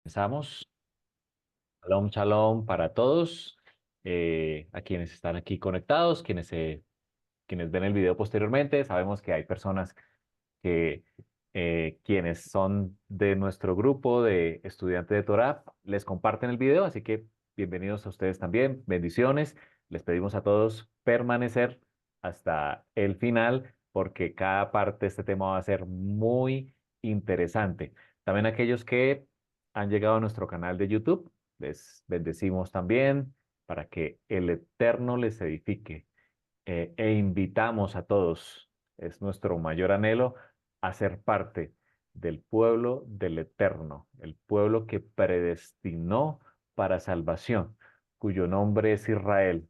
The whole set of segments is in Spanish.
Comenzamos. Shalom, shalom para todos, a quienes están aquí conectados, quienes ven el video posteriormente. Sabemos que hay personas que quienes son de nuestro grupo de estudiantes de Torah les comparten el video, así que bienvenidos a ustedes también, bendiciones. Les pedimos a todos permanecer hasta el final porque cada parte de este tema va a ser muy interesante. También aquellos que han llegado a nuestro canal de YouTube, les bendecimos también para que el Eterno les edifique, e invitamos a todos, es nuestro mayor anhelo, a ser parte del pueblo del Eterno, el pueblo que predestinó para salvación, cuyo nombre es Israel.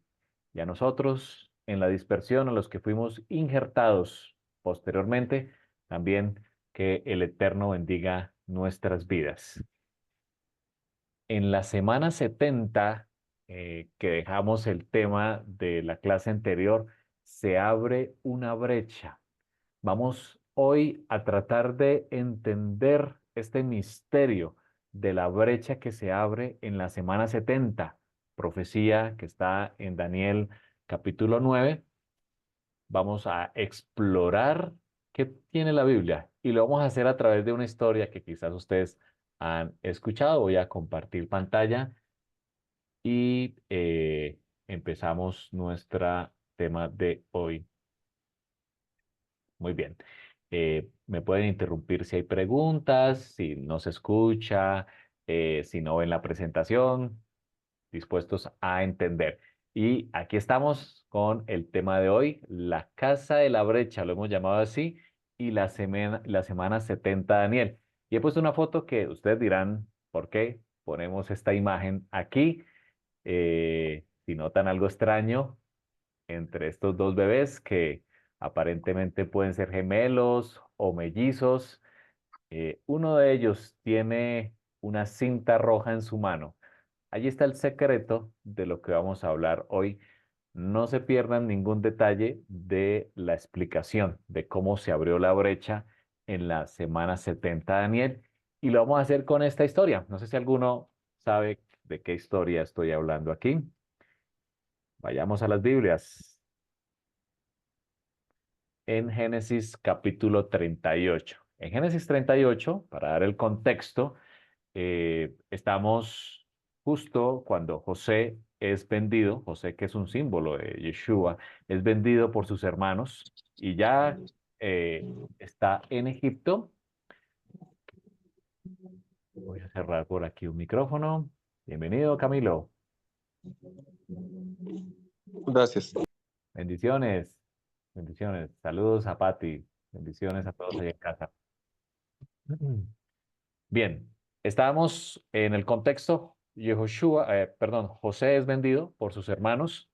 Y a nosotros, en la dispersión, a los que fuimos injertados posteriormente, también que el Eterno bendiga nuestras vidas. En la semana 70, que dejamos el tema de la clase anterior, se abre una brecha. Vamos hoy a tratar de entender este misterio de la brecha que se abre en la semana 70, profecía que está en Daniel capítulo 9. Vamos a explorar qué tiene la Biblia y lo vamos a hacer a través de una historia que quizás ustedes han escuchado. Voy a compartir pantalla y empezamos nuestro tema de hoy. Muy bien. Me pueden interrumpir si hay preguntas, si no se escucha, si no ven la presentación, dispuestos a entender. Y aquí estamos con el tema de hoy, la casa de la brecha, lo hemos llamado así, y la semana 70 Daniel. Y he puesto una foto que ustedes dirán, ¿por qué ponemos esta imagen aquí? Si notan algo extraño entre estos dos bebés que aparentemente pueden ser gemelos o mellizos, uno de ellos tiene una cinta roja en su mano. Allí está el secreto de lo que vamos a hablar hoy. No se pierdan ningún detalle de la explicación de cómo se abrió la brecha en la semana 70, Daniel. Y lo vamos a hacer con esta historia. No sé si alguno sabe de qué historia estoy hablando aquí. Vayamos a las Biblias. En Génesis capítulo 38. En Génesis 38, para dar el contexto, estamos justo cuando José es vendido, José que es un símbolo de Yeshua, es vendido por sus hermanos y ya está en Egipto. Voy a cerrar por aquí un micrófono. Bienvenido, Camilo. Gracias. Bendiciones, bendiciones. Saludos a Pati. Bendiciones a todos allá en casa. Bien, estábamos en el contexto. José es vendido por sus hermanos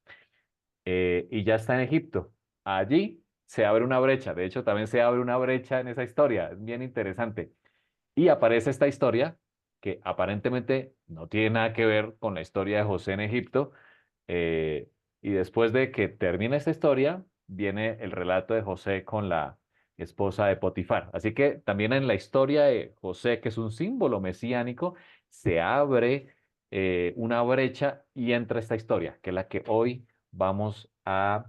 y ya está en Egipto. Allí se abre una brecha. De hecho, también se abre una brecha en esa historia. Es bien interesante. Y aparece esta historia que aparentemente no tiene nada que ver con la historia de José en Egipto. Y después de que termina esta historia, viene el relato de José con la esposa de Potifar. Así que también en la historia de José, que es un símbolo mesiánico, se abre una brecha y entra esta historia, que es la que hoy vamos a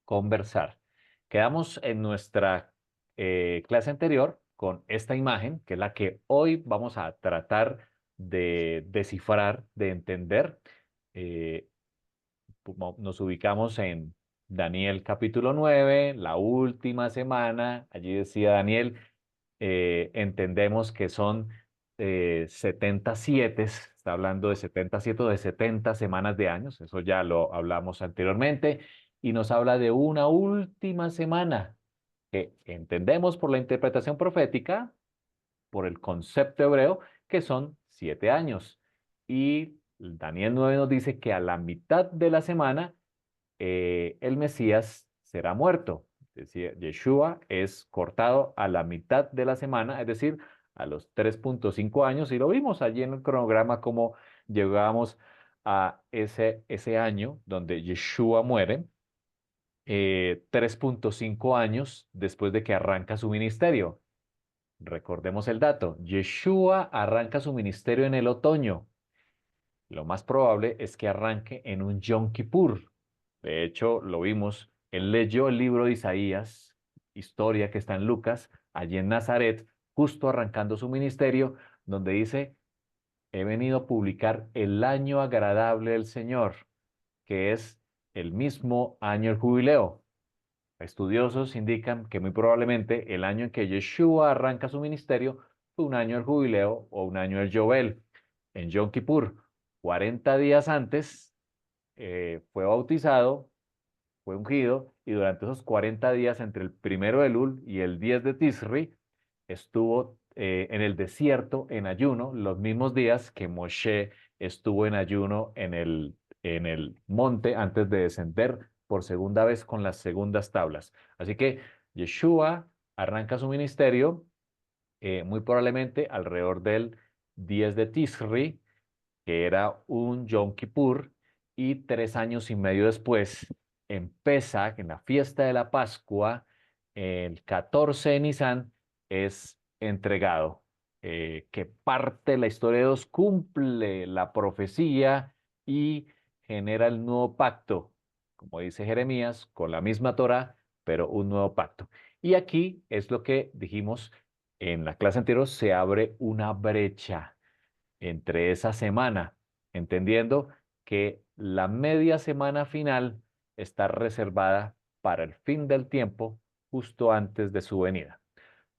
conversar. Quedamos en nuestra clase anterior con esta imagen, que es la que hoy vamos a tratar de descifrar, de entender. Eh, Nos ubicamos en Daniel capítulo 9, la última semana. Allí decía Daniel, entendemos que son 77, está hablando de 77 o de 70 semanas de años, eso ya lo hablamos anteriormente, y nos habla de una última semana que entendemos por la interpretación profética, por el concepto hebreo, que son 7 años. Y Daniel 9 nos dice que a la mitad de la semana el Mesías será muerto. Es decir, Yeshua es cortado a la mitad de la semana, es decir, a los 3,5 años, y lo vimos allí en el cronograma como llegamos a ese año donde Yeshua muere, 3,5 años después de que arranca su ministerio. Recordemos el dato. Yeshua arranca su ministerio en el otoño. Lo más probable es que arranque en un Yom Kippur. De hecho, lo vimos. Él leyó el libro de Isaías, historia que está en Lucas, allí en Nazaret, justo arrancando su ministerio, donde dice, he venido a publicar el año agradable del Señor, que es el mismo año del jubileo. Estudiosos indican que muy probablemente el año en que Yeshua arranca su ministerio fue un año del jubileo o un año del Yobel. En Yom Kippur, 40 días antes, fue bautizado, fue ungido, y durante esos 40 días entre el primero de Elul y el 10 de Tisri, estuvo en el desierto en ayuno, los mismos días que Moshe estuvo en ayuno en el monte antes de descender por segunda vez con las segundas tablas. Así que Yeshua arranca su ministerio muy probablemente alrededor del 10 de Tisri, que era un Yom Kippur, y 3 años y medio después, en Pesach, en la fiesta de la Pascua, el 14 de Nisan, es entregado, que parte de la historia de Dios, cumple la profecía y genera el nuevo pacto, como dice Jeremías, con la misma Torá, pero un nuevo pacto. Y aquí es lo que dijimos en la clase anterior, se abre una brecha entre esa semana, entendiendo que la media semana final está reservada para el fin del tiempo, justo antes de su venida.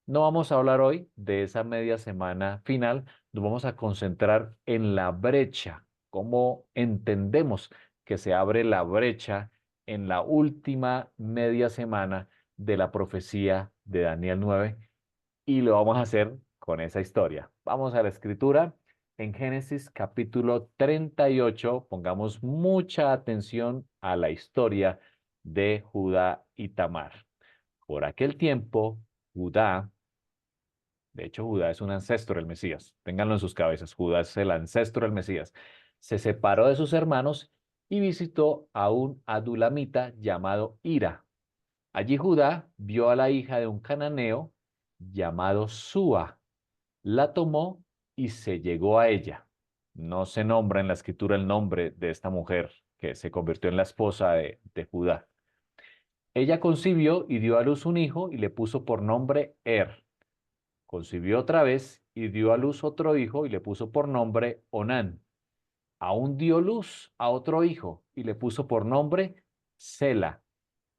No vamos a hablar hoy de esa media semana final, nos vamos a concentrar en la brecha, cómo entendemos que se abre la brecha en la última media semana de la profecía de Daniel 9, y lo vamos a hacer con esa historia. Vamos a la escritura en Génesis capítulo 38. Pongamos mucha atención a la historia de Judá y Tamar. Por aquel tiempo, Judá, de hecho Judá es un ancestro del Mesías, ténganlo en sus cabezas, Judá es el ancestro del Mesías, se separó de sus hermanos y visitó a un adulamita llamado Ira. Allí Judá vio a la hija de un cananeo llamado Súa, la tomó y se llegó a ella. No se nombra en la escritura el nombre de esta mujer que se convirtió en la esposa de Judá. Ella concibió y dio a luz un hijo y le puso por nombre Concibió otra vez y dio a luz otro hijo y le puso por nombre Onán. Aún dio luz a otro hijo y le puso por nombre Sela.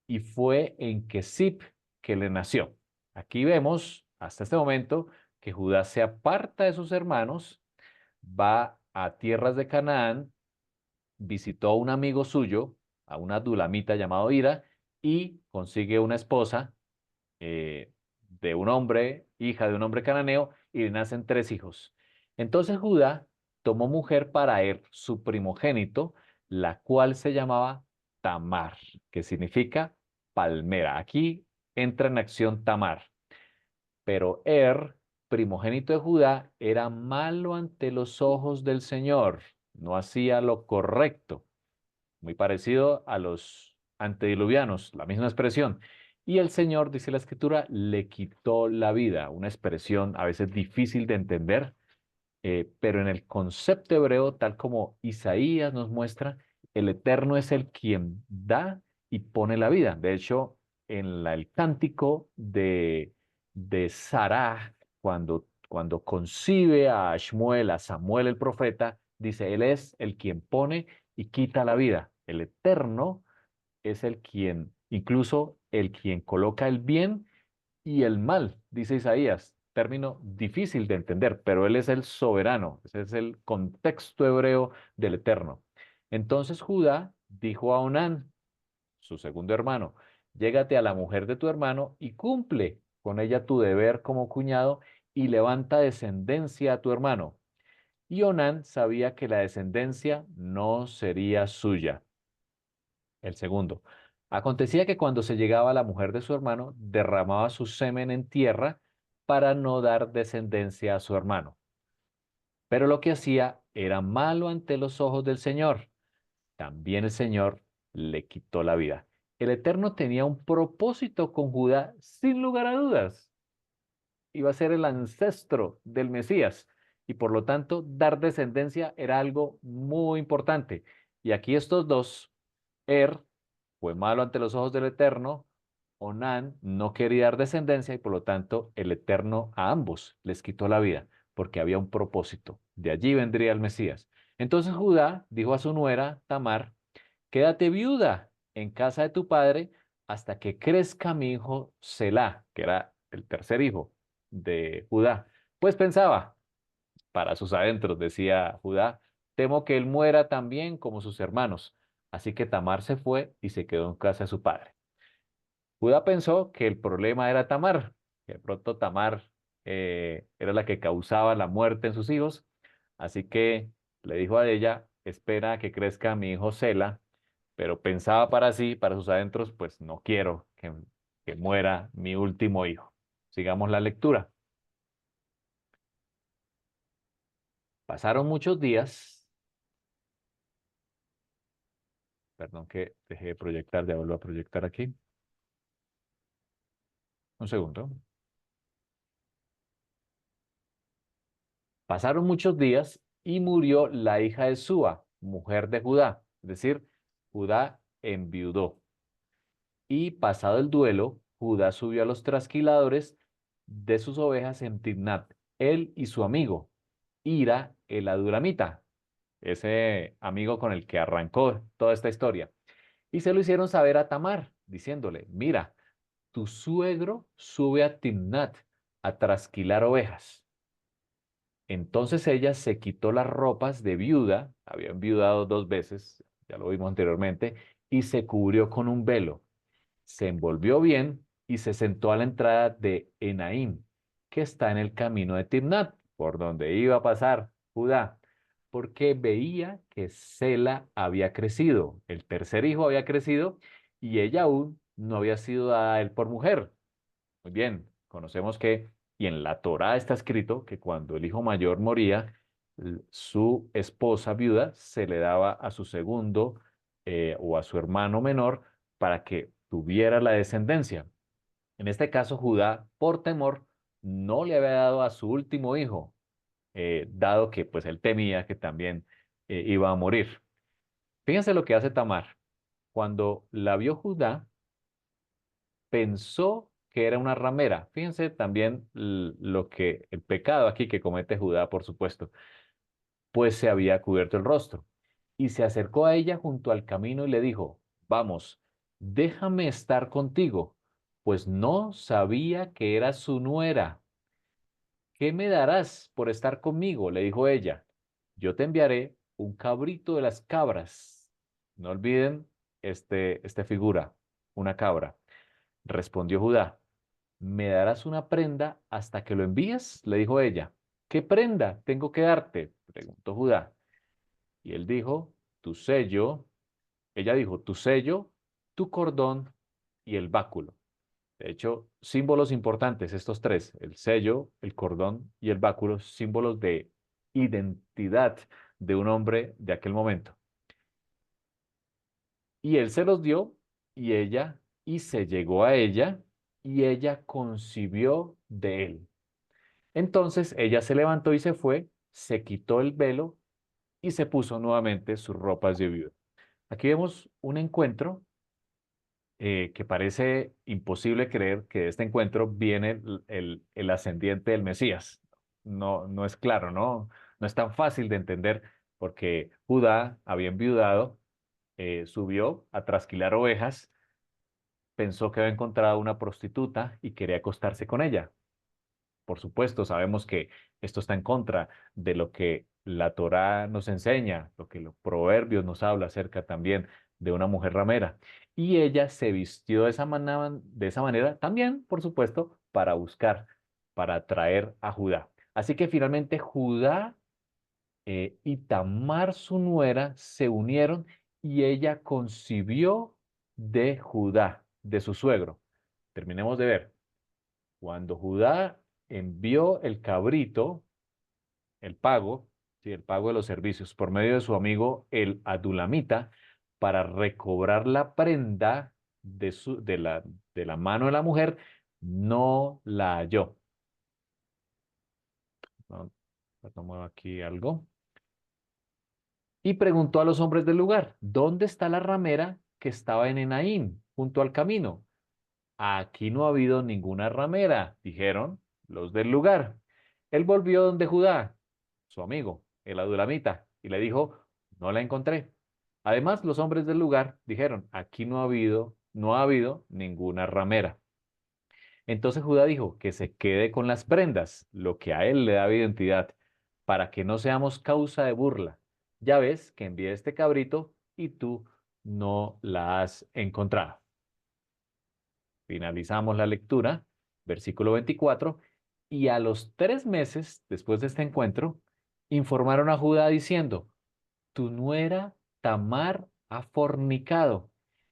Y fue en Kesip que le nació. Aquí vemos hasta este momento que Judá se aparta de sus hermanos, va a tierras de Canaán, visitó a un amigo suyo, a una dulamita llamado Ira, y consigue una esposa eh, de un hombre, hija de un hombre cananeo, y le nacen 3 hijos. Entonces Judá tomó mujer para él, su primogénito, la cual se llamaba Tamar, que significa palmera. Aquí entra en acción Tamar. Pero primogénito de Judá, era malo ante los ojos del Señor, no hacía lo correcto, muy parecido a los antediluvianos, la misma expresión. Y el Señor, dice la Escritura, le quitó la vida, una expresión a veces difícil de entender, pero en el concepto hebreo, tal como Isaías nos muestra, el Eterno es el quien da y pone la vida. De hecho, en el cántico de Sarah, cuando concibe a Shmuel, a Samuel el profeta, dice, Él es el quien pone y quita la vida. El Eterno es el quien, incluso el quien coloca el bien y el mal, dice Isaías, término difícil de entender, pero Él es el soberano, ese es el contexto hebreo del Eterno. Entonces Judá dijo a Onán, su segundo hermano, llégate a la mujer de tu hermano y cumple con ella tu deber como cuñado y levanta descendencia a tu hermano. Y Onán sabía que la descendencia no sería suya. El segundo. Acontecía que cuando se llegaba a la mujer de su hermano, derramaba su semen en tierra para no dar descendencia a su hermano. Pero lo que hacía era malo ante los ojos del Señor. También el Señor le quitó la vida. El Eterno tenía un propósito con Judá sin lugar a dudas. iba a ser el ancestro del Mesías y por lo tanto dar descendencia era algo muy importante. Y aquí estos dos, Er fue malo ante los ojos del Eterno, Onán no quería dar descendencia y por lo tanto el Eterno a ambos les quitó la vida porque había un propósito. De allí vendría el Mesías. Entonces Judá dijo a su nuera Tamar, quédate viuda en casa de tu padre hasta que crezca mi hijo Selá, que era el tercer hijo de Judá. Pues pensaba, para sus adentros, decía Judá, temo que él muera también como sus hermanos. Así que Tamar se fue y se quedó en casa de su padre. Judá pensó que el problema era Tamar, que de pronto Tamar era la que causaba la muerte en sus hijos, así que le dijo a ella, espera a que crezca mi hijo Sela, pero pensaba para sí, para sus adentros, pues no quiero que muera mi último hijo. Sigamos la lectura. Pasaron muchos días, perdón que dejé de proyectar, ya vuelvo a proyectar aquí, un segundo. Pasaron muchos días y murió la hija de Súa, mujer de Judá, es decir, Judá enviudó. Y pasado el duelo, Judá subió a los trasquiladores de sus ovejas en Timnat, él y su amigo, Ira el Adulamita, ese amigo con el que arrancó toda esta historia. Y se lo hicieron saber a Tamar, diciéndole, mira, tu suegro sube a Timnat a trasquilar ovejas. Entonces ella se quitó las ropas de viuda, había enviudado dos veces, ya lo vimos anteriormente, y se cubrió con un velo. Se envolvió bien y se sentó a la entrada de Enaim, que está en el camino de Timnat, por donde iba a pasar Judá, porque veía que Sela había crecido, el tercer hijo había crecido, y ella aún no había sido dada a él por mujer. Muy bien, conocemos que, y en la Torá está escrito que cuando el hijo mayor moría, su esposa viuda se le daba a su segundo o a su hermano menor para que tuviera la descendencia. En este caso, Judá, por temor, no le había dado a su último hijo, dado que pues él temía que también iba a morir. Fíjense lo que hace Tamar. Cuando la vio Judá, pensó que era una ramera. Fíjense también lo que el pecado aquí que comete Judá, por supuesto, pues se había cubierto el rostro. Y se acercó a ella junto al camino y le dijo, vamos, déjame estar contigo, pues no sabía que era su nuera. ¿Qué me darás por estar conmigo? Le dijo ella. Yo te enviaré un cabrito de las cabras. No olviden esta figura, una cabra. Respondió Judá. ¿Me darás una prenda hasta que lo envíes? Le dijo ella. ¿Qué prenda tengo que darte? Preguntó Judá. Y él dijo, tu sello. Ella dijo, tu sello, tu cordón y el báculo. De hecho, símbolos importantes, estos tres, el sello, el cordón y el báculo, símbolos de identidad de un hombre de aquel momento. Y él se los dio y se llegó a ella, y ella concibió de él. Entonces ella se levantó y se fue, se quitó el velo y se puso nuevamente sus ropas de viuda. Aquí vemos un encuentro que parece imposible creer que de este encuentro viene el ascendiente del Mesías. No, no es claro, ¿no? No es tan fácil de entender porque Judá había enviudado, subió a trasquilar ovejas, pensó que había encontrado una prostituta y quería acostarse con ella. Por supuesto, sabemos que esto está en contra de lo que la Torá nos enseña, lo que los proverbios nos habla acerca también de una mujer ramera. Y ella se vistió de esa manera también, por supuesto, para buscar, para atraer a Judá. Así que finalmente Judá y Tamar, su nuera, se unieron y ella concibió de Judá, de su suegro. Terminemos de ver. Cuando Judá envió el cabrito, el pago, sí, el pago de los servicios, por medio de su amigo el Adulamita, para recobrar la prenda de la mano de la mujer, no la halló. No, tomo aquí algo. Y preguntó a los hombres del lugar, ¿dónde está la ramera que estaba en Enaim, junto al camino? Aquí no ha habido ninguna ramera, dijeron los del lugar. Él volvió donde Judá, su amigo, el adulamita, y le dijo, no la encontré. Además, los hombres del lugar dijeron, aquí no ha habido ninguna ramera. Entonces Judá dijo que se quede con las prendas, lo que a él le daba identidad, para que no seamos causa de burla. Ya ves que envié este cabrito y tú no la has encontrado. Finalizamos la lectura, versículo 24, y a los 3 meses después de este encuentro, informaron a Judá diciendo, tu nuera Tamar ha fornicado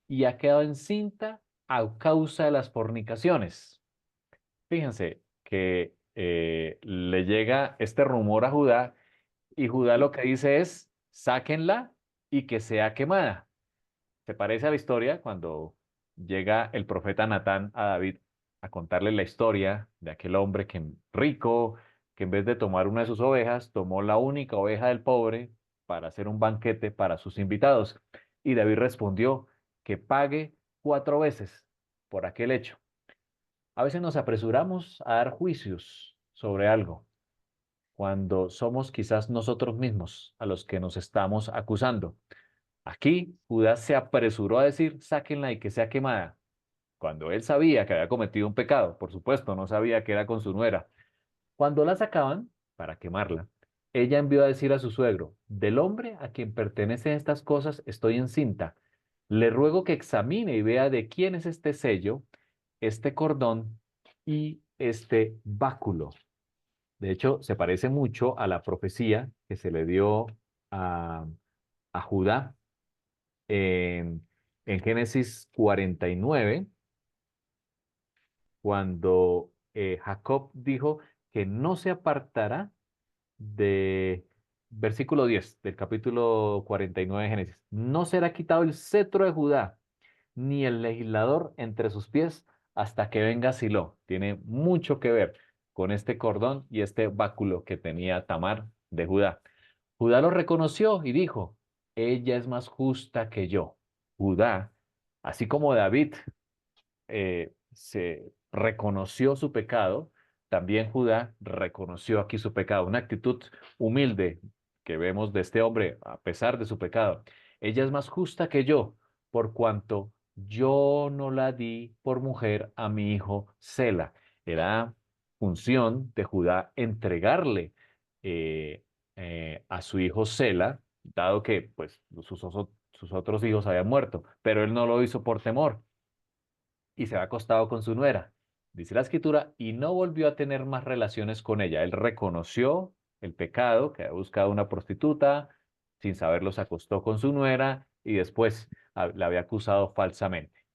y ha quedado encinta a causa de las fornicaciones. Fíjense que le llega este rumor a Judá y Judá lo que dice es, sáquenla y que sea quemada. Se parece a la historia cuando llega el profeta Natán a David a contarle la historia de aquel hombre que rico, que en vez de tomar una de sus ovejas, tomó la única oveja del pobre para hacer un banquete para sus invitados. Y David respondió que pague 4 veces por aquel hecho. A veces nos apresuramos a dar juicios sobre algo cuando somos quizás nosotros mismos a los que nos estamos acusando. Aquí Judá se apresuró a decir, sáquenla y que sea quemada, cuando él sabía que había cometido un pecado. Por supuesto, no sabía que era con su nuera. Cuando la sacaban para quemarla, ella envió a decir a su suegro, del hombre a quien pertenecen estas cosas estoy encinta. Le ruego que examine y vea de quién es este sello, este cordón y este báculo. De hecho, se parece mucho a la profecía que se le dio a, a Judá en Génesis 49, cuando Jacob dijo que no se apartará de versículo 10 del capítulo 49 de Génesis. No será quitado el cetro de Judá, ni el legislador entre sus pies hasta que venga Silo. Tiene mucho que ver con este cordón y este báculo que tenía Tamar de Judá. Judá lo reconoció y dijo, ella es más justa que yo. Judá, así como David se reconoció su pecado, también Judá reconoció aquí su pecado, una actitud humilde que vemos de este hombre a pesar de su pecado. Ella es más justa que yo, por cuanto yo no la di por mujer a mi hijo Sela. Era función de Judá entregarle eh, a su hijo Sela, dado que pues sus otros hijos habían muerto, pero él no lo hizo por temor y se había acostado con su nuera. Dice la escritura, y no volvió a tener más relaciones con ella. Él reconoció el pecado, que había buscado una prostituta, sin saberlo se acostó con su nuera y después la había acusado falsamente.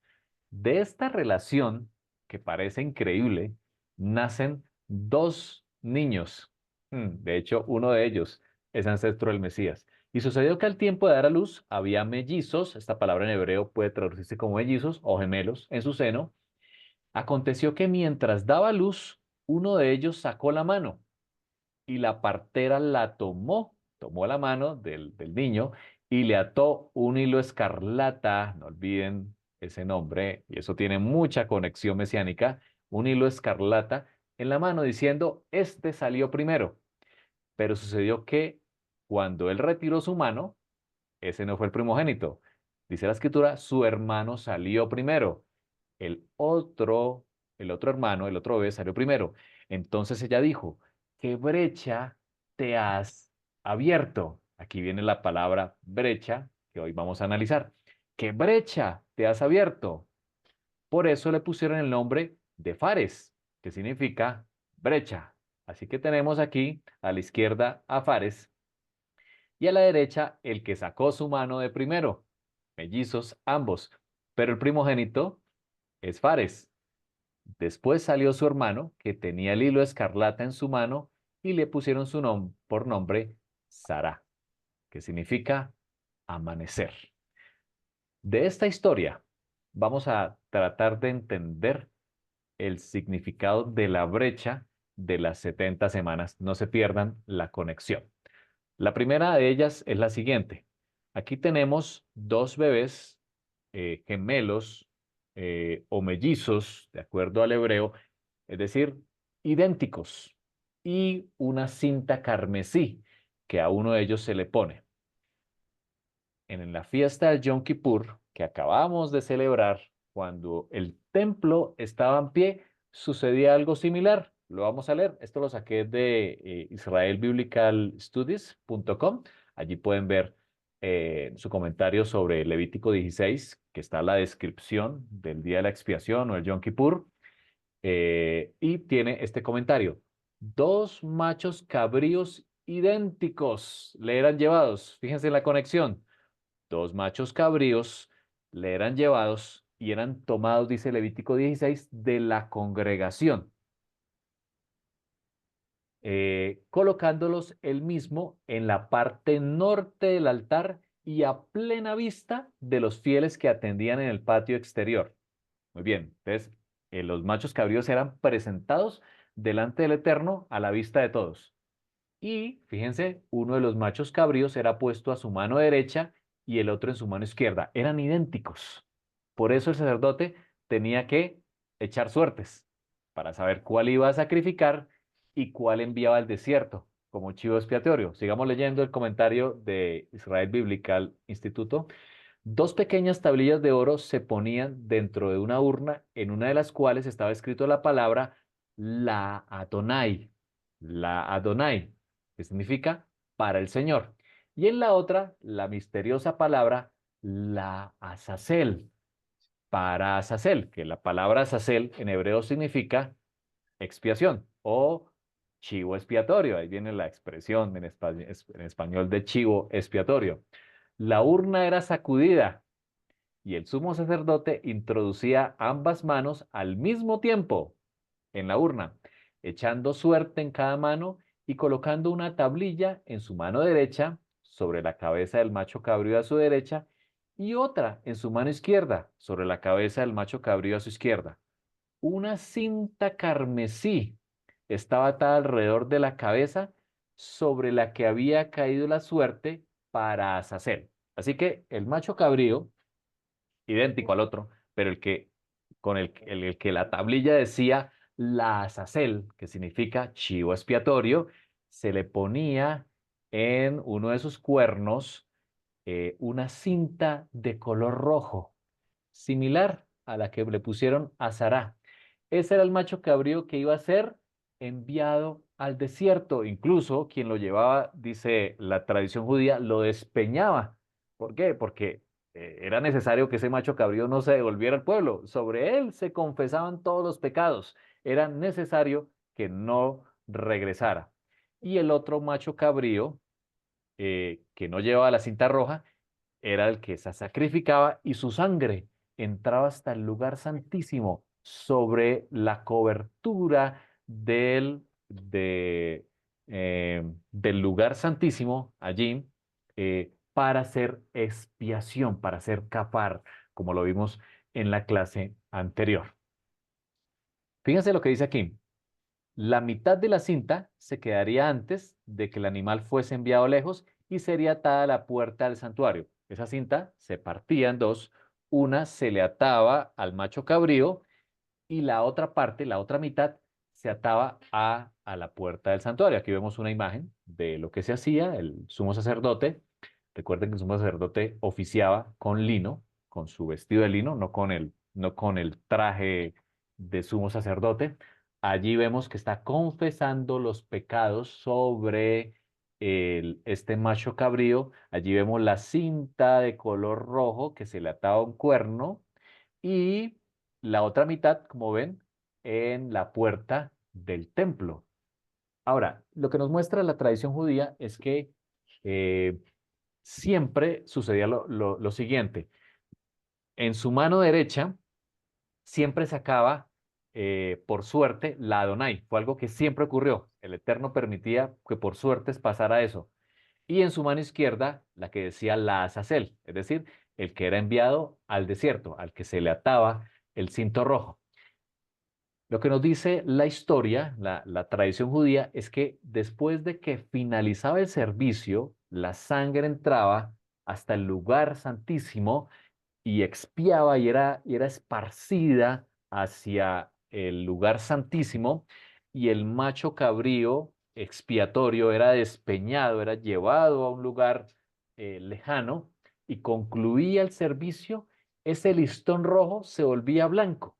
De esta relación, que parece increíble, nacen dos niños. De hecho, uno de ellos es ancestro del Mesías. Y sucedió que al tiempo de dar a luz había mellizos, esta palabra en hebreo puede traducirse como mellizos o gemelos, en su seno. Aconteció que mientras daba luz, uno de ellos sacó la mano y la partera la tomó la mano del niño y le ató un hilo escarlata, no olviden ese nombre, y eso tiene mucha conexión mesiánica, un hilo escarlata en la mano diciendo, este salió primero. Pero sucedió que cuando él retiró su mano, ese no fue el primogénito. Dice la escritura, su hermano salió primero. El otro, el otro hermano, el otro bebé salió primero. Entonces ella dijo, ¿qué brecha te has abierto? Aquí viene la palabra brecha que hoy vamos a analizar. ¿Qué brecha te has abierto? Por eso le pusieron el nombre de Fares, que significa brecha. Así que tenemos aquí a la izquierda a Fares y a la derecha el que sacó su mano de primero, mellizos ambos, pero el primogénito es Fares. Después salió su hermano, que tenía el hilo escarlata en su mano, y le pusieron por nombre Sara, que significa amanecer. De esta historia vamos a tratar de entender el significado de la brecha de las 70 semanas. No se pierdan la conexión. La primera de ellas es la siguiente. Aquí tenemos dos bebés gemelos o mellizos, de acuerdo al hebreo, es decir, idénticos, y una cinta carmesí que a uno de ellos se le pone. En la fiesta del Yom Kippur, que acabamos de celebrar, cuando el templo estaba en pie, sucedía algo similar. Lo vamos a leer. Esto lo saqué de israelbiblicalstudies.com. Allí pueden ver su comentario sobre Levítico 16, que está la descripción del día de la expiación o el Yom Kippur. Y tiene este comentario. Dos machos cabríos idénticos le eran llevados. Fíjense en la conexión. Dos machos cabríos le eran llevados y eran tomados, dice Levítico 16, de la congregación, colocándolos él mismo en la parte norte del altar y a plena vista de los fieles que atendían en el patio exterior. Muy bien, entonces los machos cabríos eran presentados delante del Eterno a la vista de todos. Y fíjense, uno de los machos cabríos era puesto a su mano derecha y el otro en su mano izquierda. Eran idénticos. Por eso el sacerdote tenía que echar suertes para saber cuál iba a sacrificar y cuál enviaba al desierto como chivo expiatorio. Sigamos leyendo el comentario de Israel Biblical Instituto. Dos pequeñas tablillas de oro se ponían dentro de una urna, en una de las cuales estaba escrito la palabra la Adonai, que significa para el Señor. Y en la otra, la misteriosa palabra la Azazel, para Azazel, que la palabra Azazel en hebreo significa expiación o chivo expiatorio. Ahí viene la expresión en español de chivo expiatorio. La urna era sacudida y el sumo sacerdote introducía ambas manos al mismo tiempo en la urna, echando suerte en cada mano y colocando una tablilla en su mano derecha sobre la cabeza del macho cabrío a su derecha y otra en su mano izquierda sobre la cabeza del macho cabrío a su izquierda. Una cinta carmesí estaba atada alrededor de la cabeza sobre la que había caído la suerte para Azazel. Así que el macho cabrío, idéntico al otro, pero el que con el que la tablilla decía la Azazel, que significa chivo expiatorio, se le ponía en uno de sus cuernos una cinta de color rojo, similar a la que le pusieron a Sará. Ese era el macho cabrío que iba a ser enviado al desierto. Incluso quien lo llevaba, dice la tradición judía, lo despeñaba. ¿Por qué? Porque era necesario que ese macho cabrío no se devolviera al pueblo. Sobre él se confesaban todos los pecados. Era necesario que no regresara. Y el otro macho cabrío, que no llevaba la cinta roja, era el que se sacrificaba y su sangre entraba hasta el lugar santísimo sobre la cobertura del lugar santísimo allí para hacer expiación, para hacer capar, como lo vimos en la clase anterior. Fíjense lo que dice aquí. La mitad de la cinta se quedaría antes de que el animal fuese enviado lejos y sería atada a la puerta del santuario. Esa cinta se partía en dos, una se le ataba al macho cabrío y la otra parte, la otra mitad, se ataba a la puerta del santuario. Aquí vemos una imagen de lo que se hacía, el sumo sacerdote. Recuerden que el sumo sacerdote oficiaba con lino, con su vestido de lino, no con el traje de sumo sacerdote. Allí vemos que está confesando los pecados sobre este macho cabrío. Allí vemos la cinta de color rojo que se le ataba a un cuerno y la otra mitad, como ven, en la puerta del templo. Ahora, lo que nos muestra la tradición judía es que eh, siempre sucedía lo siguiente. En su mano derecha siempre sacaba, por suerte, la Adonai. Fue algo que siempre ocurrió. El Eterno permitía que por suertes pasara eso. Y en su mano izquierda, la que decía la Azazel, es decir, el que era enviado al desierto, al que se le ataba el cinto rojo. Lo que nos dice la historia, la tradición judía, es que después de que finalizaba el servicio, la sangre entraba hasta el lugar santísimo y expiaba y era esparcida hacia el lugar santísimo, y el macho cabrío expiatorio era despeñado, era llevado a un lugar lejano, y concluía el servicio, ese listón rojo se volvía blanco.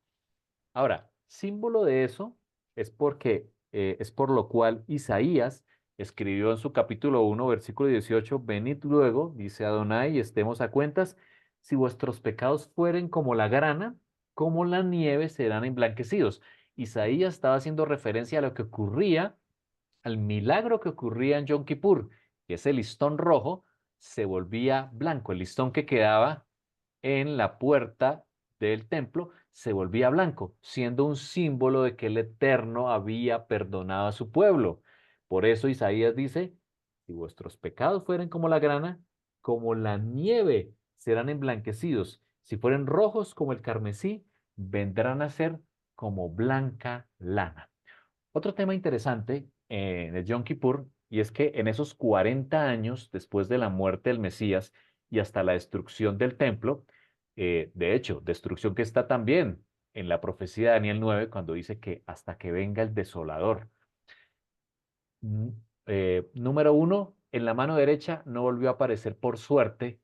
Ahora, símbolo de eso es por lo cual Isaías escribió en su capítulo 1, versículo 18: Venid luego, dice Adonai, y estemos a cuentas, si vuestros pecados fueren como la grana, como la nieve serán emblanquecidos. Isaías estaba haciendo referencia a lo que ocurría, al milagro que ocurría en Yom Kippur, que ese listón rojo se volvía blanco, el listón que quedaba en la puerta del templo se volvía blanco, siendo un símbolo de que el Eterno había perdonado a su pueblo. Por eso Isaías dice: si vuestros pecados fueren como la grana, como la nieve serán emblanquecidos; si fueren rojos como el carmesí, vendrán a ser como blanca lana. Otro tema interesante en el Yom Kippur, y es que en esos 40 años después de la muerte del Mesías y hasta la destrucción del templo, de hecho, destrucción que está también en la profecía de Daniel 9, cuando dice que hasta que venga el desolador. Mm, Número uno, en la mano derecha no volvió a aparecer por suerte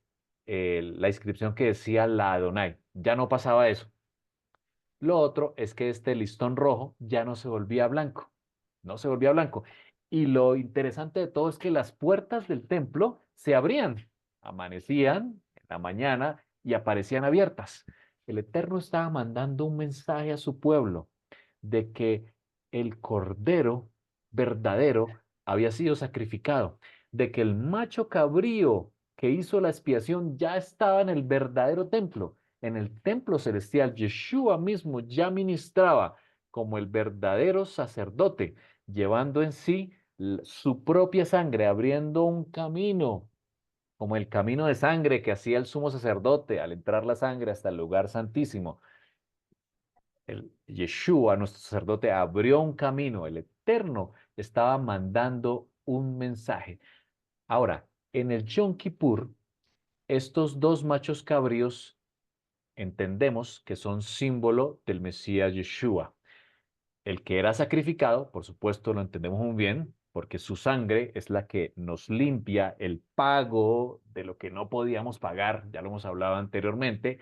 la inscripción que decía la Adonai. Ya no pasaba eso. Lo otro es que este listón rojo ya no se volvía blanco, no se volvía blanco. Y lo interesante de todo es que las puertas del templo se abrían, amanecían en la mañana y aparecían abiertas. El Eterno estaba mandando un mensaje a su pueblo de que el cordero verdadero había sido sacrificado, de que el macho cabrío que hizo la expiación ya estaba en el verdadero templo, en el templo celestial. Yeshua mismo ya ministraba como el verdadero sacerdote, llevando en sí su propia sangre, abriendo un camino, como el camino de sangre que hacía el sumo sacerdote al entrar la sangre hasta el lugar santísimo. El Yeshua, nuestro sacerdote, abrió un camino. El Eterno estaba mandando un mensaje. Ahora, en el Yom Kippur, estos dos machos cabríos entendemos que son símbolo del Mesías Yeshua. El que era sacrificado, por supuesto, lo entendemos muy bien, porque su sangre es la que nos limpia el pago de lo que no podíamos pagar, ya lo hemos hablado anteriormente,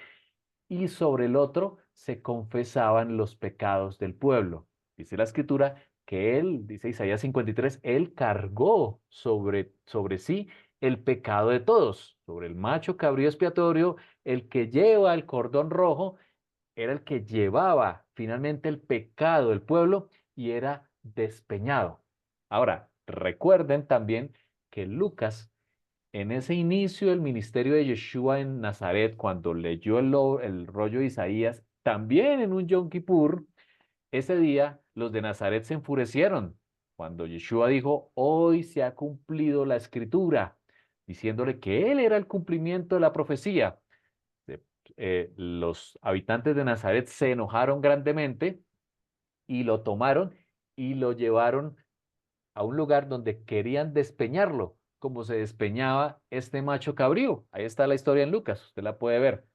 y sobre el otro se confesaban los pecados del pueblo. Dice la escritura que él, dice Isaías 53, él cargó sobre sí el pecado de todos, sobre el macho cabrío expiatorio, el que lleva el cordón rojo, era el que llevaba finalmente el pecado del pueblo y era despeñado. Ahora, recuerden también que Lucas, en ese inicio del ministerio de Yeshua en Nazaret, cuando leyó el rollo de Isaías, también en un Yom Kippur, ese día los de Nazaret se enfurecieron cuando Yeshua dijo: hoy se ha cumplido la escritura, diciéndole que él era el cumplimiento de la profecía. De- los habitantes de Nazaret se enojaron grandemente y lo tomaron y lo llevaron a un lugar donde querían despeñarlo, como se despeñaba este macho cabrío. Ahí está la historia en Lucas, usted la puede ver.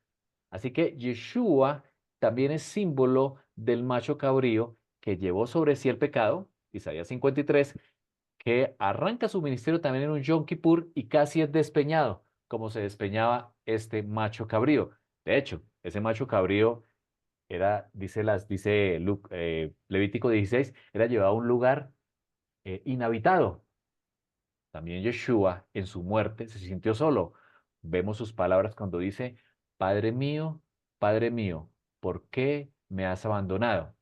Así que Yeshua también es símbolo del macho cabrío que llevó sobre sí el pecado, Isaías 53, que arranca su ministerio también en un Yom Kippur y casi es despeñado, como se despeñaba este macho cabrío. De hecho, ese macho cabrío era, dice Levítico 16, era llevado a un lugar inhabitado. También Yeshua en su muerte se sintió solo. Vemos sus palabras cuando dice: Padre mío, ¿por qué me has abandonado?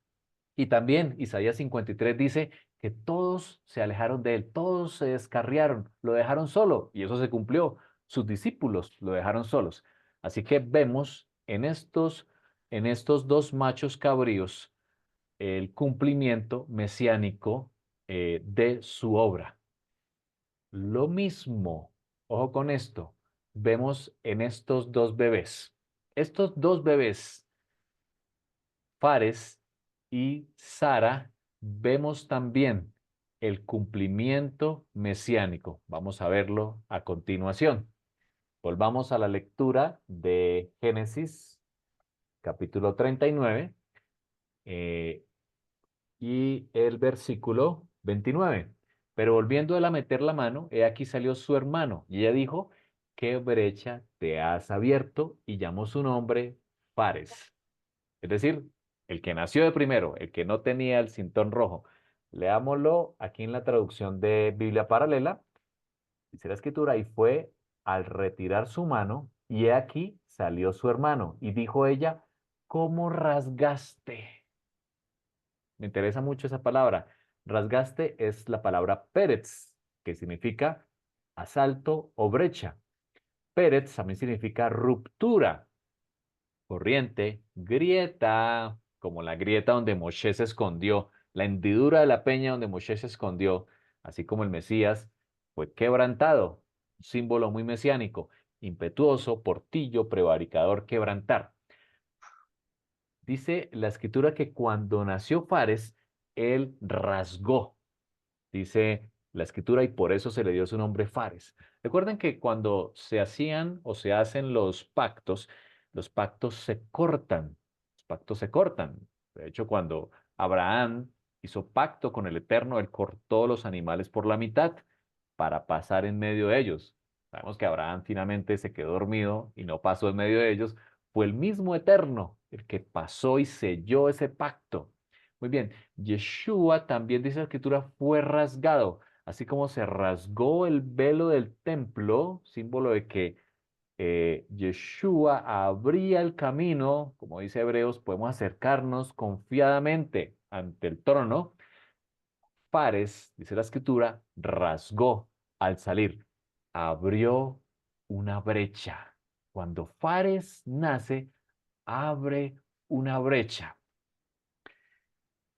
Y también Isaías 53 dice que todos se alejaron de él, todos se descarriaron, lo dejaron solo, y eso se cumplió. Sus discípulos lo dejaron solos. Así que vemos en estos dos machos cabríos el cumplimiento mesiánico de su obra. Lo mismo, ojo con esto, vemos en estos dos bebés. Estos dos bebés, Fares, y Sara, vemos también el cumplimiento mesiánico. Vamos a verlo a continuación. Volvamos a la lectura de Génesis, capítulo 39, eh, y el versículo 29. Pero volviendo él a meter la mano, he aquí salió su hermano, y ella dijo, ¿qué brecha te has abierto? Y llamó su nombre Fares. Es decir, el que nació de primero, el que no tenía el cintón rojo. Leámoslo aquí en la traducción de Biblia Paralela. Dice la escritura, y fue al retirar su mano, y he aquí salió su hermano, y dijo ella, ¿cómo rasgaste? Me interesa mucho esa palabra. Rasgaste es la palabra Pérez, que significa asalto o brecha. Pérez también significa ruptura, corriente, grieta, como la grieta donde Moshe se escondió, la hendidura de la peña donde Moshe se escondió, así como el Mesías fue quebrantado, un símbolo muy mesiánico, impetuoso, portillo, prevaricador, quebrantar. Dice la escritura que cuando nació Fares, él rasgó, dice la escritura, y por eso se le dio su nombre Fares. Recuerden que cuando se hacían o se hacen los pactos se cortan, los pactos se cortan. De hecho, cuando Abraham hizo pacto con el Eterno, él cortó los animales por la mitad para pasar en medio de ellos. Sabemos que Abraham finalmente se quedó dormido y no pasó en medio de ellos. Fue el mismo Eterno el que pasó y selló ese pacto. Muy bien, Yeshua también dice la escritura fue rasgado, así como se rasgó el velo del templo, símbolo de que Yeshua abría el camino, como dice Hebreos, podemos acercarnos confiadamente ante el trono. Fares, dice la escritura, rasgó al salir, abrió una brecha. Cuando Fares nace, abre una brecha.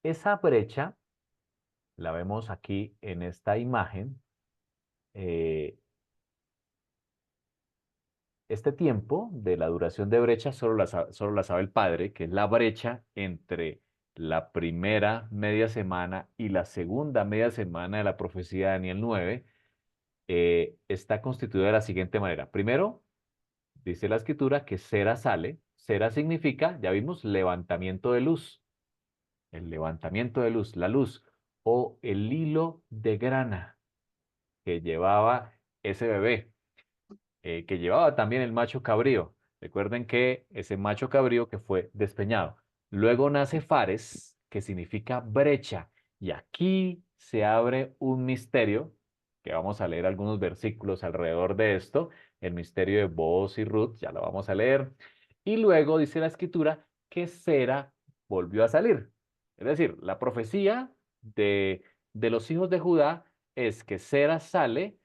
Esa brecha la vemos aquí en esta imagen. Eh, este tiempo de la duración de brecha solo la sabe el Padre, que es la brecha entre la primera media semana y la segunda media semana de la profecía de Daniel 9. Está constituida de la siguiente manera. Primero, dice la escritura que cera sale. Cera significa, ya vimos, levantamiento de luz. El levantamiento de luz, la luz, o el hilo de grana que llevaba ese bebé, que llevaba también el macho cabrío. Recuerden que ese macho cabrío que fue despeñado. Luego nace Fares, que significa brecha, y aquí se abre un misterio, que vamos a leer algunos versículos alrededor de esto, el misterio de Booz y Ruth, ya lo vamos a leer. Y luego dice la escritura que Sera volvió a salir. Es decir, la profecía de los hijos de Judá es que Sera sale,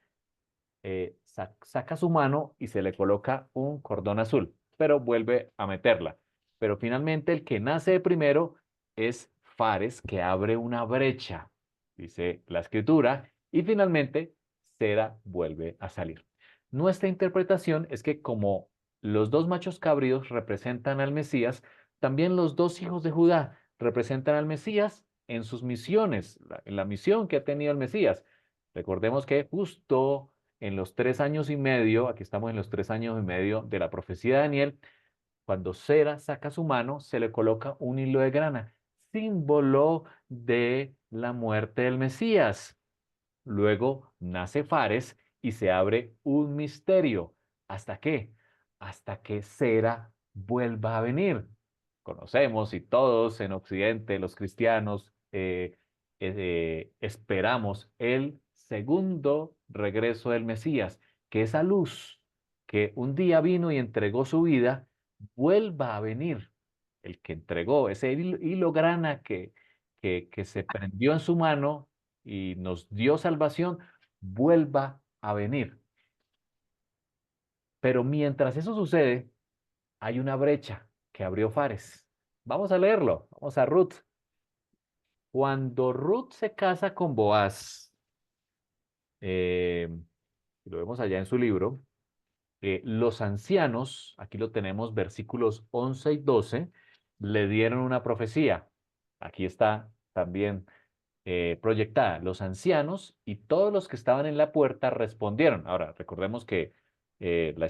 saca su mano y se le coloca un cordón azul, pero vuelve a meterla. Pero finalmente el que nace de primero es Fares, que abre una brecha, dice la escritura, y finalmente Sera vuelve a salir. Nuestra interpretación es que como los dos machos cabríos representan al Mesías, también los dos hijos de Judá representan al Mesías en sus misiones, en la misión que ha tenido el Mesías. Recordemos que justo en los 3 años y medio, aquí estamos en los 3 años y medio de la profecía de Daniel, cuando Sera saca su mano, se le coloca un hilo de grana, símbolo de la muerte del Mesías. Luego nace Fares y se abre un misterio. ¿Hasta qué? Hasta que Sera vuelva a venir. Conocemos y todos en Occidente, los cristianos, esperamos el segundo regreso del Mesías, que esa luz que un día vino y entregó su vida, vuelva a venir. El que entregó ese hilo grana que se prendió en su mano y nos dio salvación, vuelva a venir. Pero mientras eso sucede, hay una brecha que abrió Fares. Vamos a leerlo, vamos a Ruth. Cuando Ruth se casa con Boaz, eh, lo vemos allá en su libro, los ancianos, aquí lo tenemos, versículos 11 y 12, le dieron una profecía. Aquí está también proyectada. Los ancianos y todos los que estaban en la puerta respondieron. Ahora, recordemos que la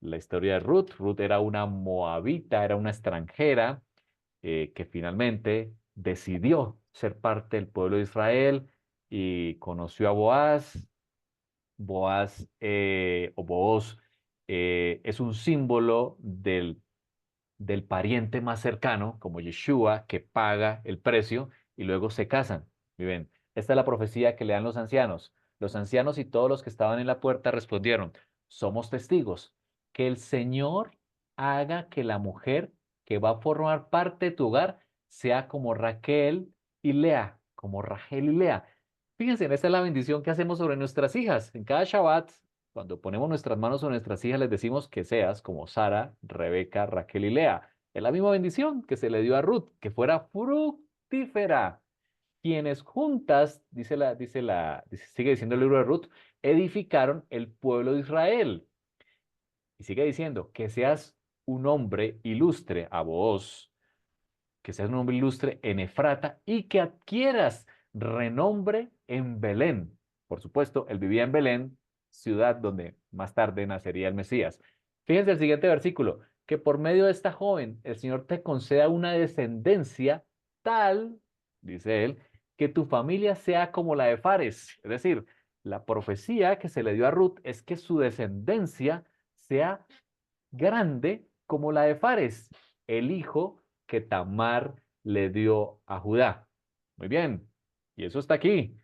la historia de Ruth, Ruth era una moabita, era una extranjera que finalmente decidió ser parte del pueblo de Israel y conoció a Boaz. Boaz o Booz es un símbolo del pariente más cercano, como Yeshua, que paga el precio y luego se casan. ¿Sí ven? Esta es la profecía que le dan los ancianos. Los ancianos y todos los que estaban en la puerta respondieron, somos testigos, que el Señor haga que la mujer que va a formar parte de tu hogar sea como Raquel y Lea, como Rachel y Lea. Fíjense, esta es la bendición que hacemos sobre nuestras hijas. En cada Shabbat, cuando ponemos nuestras manos sobre nuestras hijas, les decimos que seas como Sara, Rebeca, Raquel y Lea. Es la misma bendición que se le dio a Ruth, que fuera fructífera. Quienes juntas, sigue diciendo el libro de Ruth, edificaron el pueblo de Israel. Y sigue diciendo que seas un hombre ilustre a vos, que seas un hombre ilustre en Efrata y que adquieras renombre en Belén. Por supuesto, él vivía en Belén, ciudad donde más tarde nacería el Mesías. Fíjense el siguiente versículo, que por medio de esta joven el Señor te conceda una descendencia tal, dice él, que tu familia sea como la de Fares. Es decir, la profecía que se le dio a Ruth es que su descendencia sea grande como la de Fares, el hijo que Tamar le dio a Judá. Muy bien, y eso está aquí,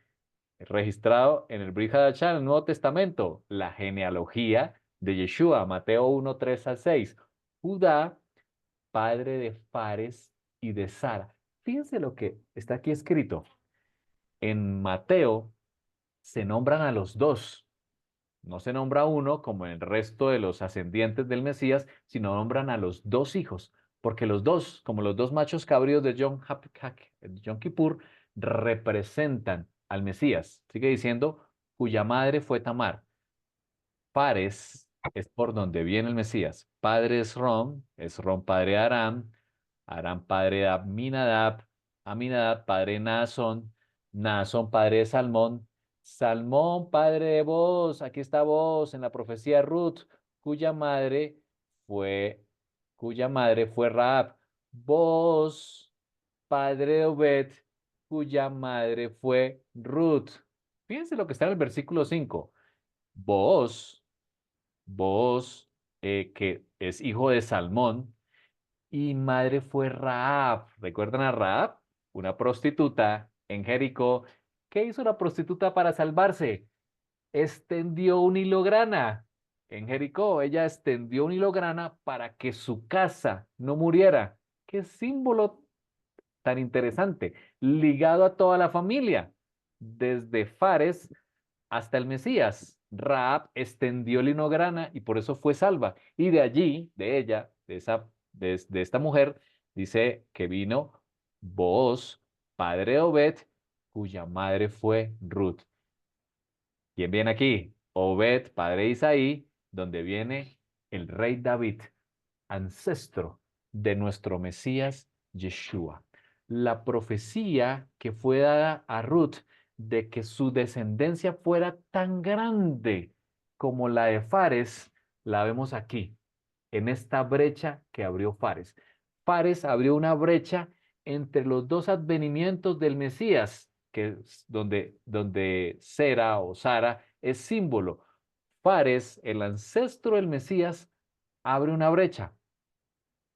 registrado en el Brit Hadashah, en el Nuevo Testamento, la genealogía de Yeshua, Mateo 1, 3 al 6. Judá, padre de Fares y de Sara. Fíjense lo que está aquí escrito. En Mateo se nombran a los dos. No se nombra uno como en el resto de los ascendientes del Mesías, sino nombran a los dos hijos, porque los dos, como los dos machos cabríos de Yom Kippur, representan al Mesías. Sigue diciendo, cuya madre fue Tamar. Pares es por donde viene el Mesías. Padre es Rom padre de Aram, Aram padre de Aminadab, Aminadab padre de Naasón, Naasón padre de Salmón, Salmón padre de Boz, aquí está Boz en la profecía de Ruth, cuya madre fue, cuya madre fue Rahab. Boz, padre de Obed, cuya madre fue Ruth. Fíjense lo que está en el versículo 5. Booz Booz, que es hijo de Salmón, y madre fue Raab. ¿Recuerdan a Raab? Una prostituta en Jericó. ¿Qué hizo la prostituta para salvarse? Extendió un hilo grana. En Jericó, ella extendió un hilo grana para que su casa no muriera. Qué símbolo tan interesante, ligado a toda la familia, desde Fares hasta el Mesías. Raab extendió el hilo grana y por eso fue salva. Y de allí, de ella, de esta mujer, dice que vino Booz, padre de Obed, cuya madre fue Ruth. ¿Quién viene aquí? Obed, padre de Isaí, donde viene el rey David, ancestro de nuestro Mesías Yeshua. La profecía que fue dada a Ruth de que su descendencia fuera tan grande como la de Fares, la vemos aquí, en esta brecha que abrió Fares. Fares abrió una brecha entre los dos advenimientos del Mesías, que es donde Sera o Sara es símbolo. Fares, el ancestro del Mesías, abre una brecha.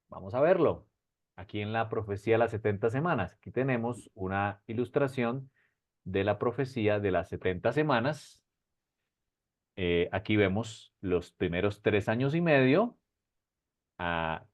Vamos a verlo. Aquí en la profecía de las 70 semanas. Aquí tenemos una ilustración de la profecía de las 70 semanas. Aquí vemos los primeros 3 años y medio. Ah,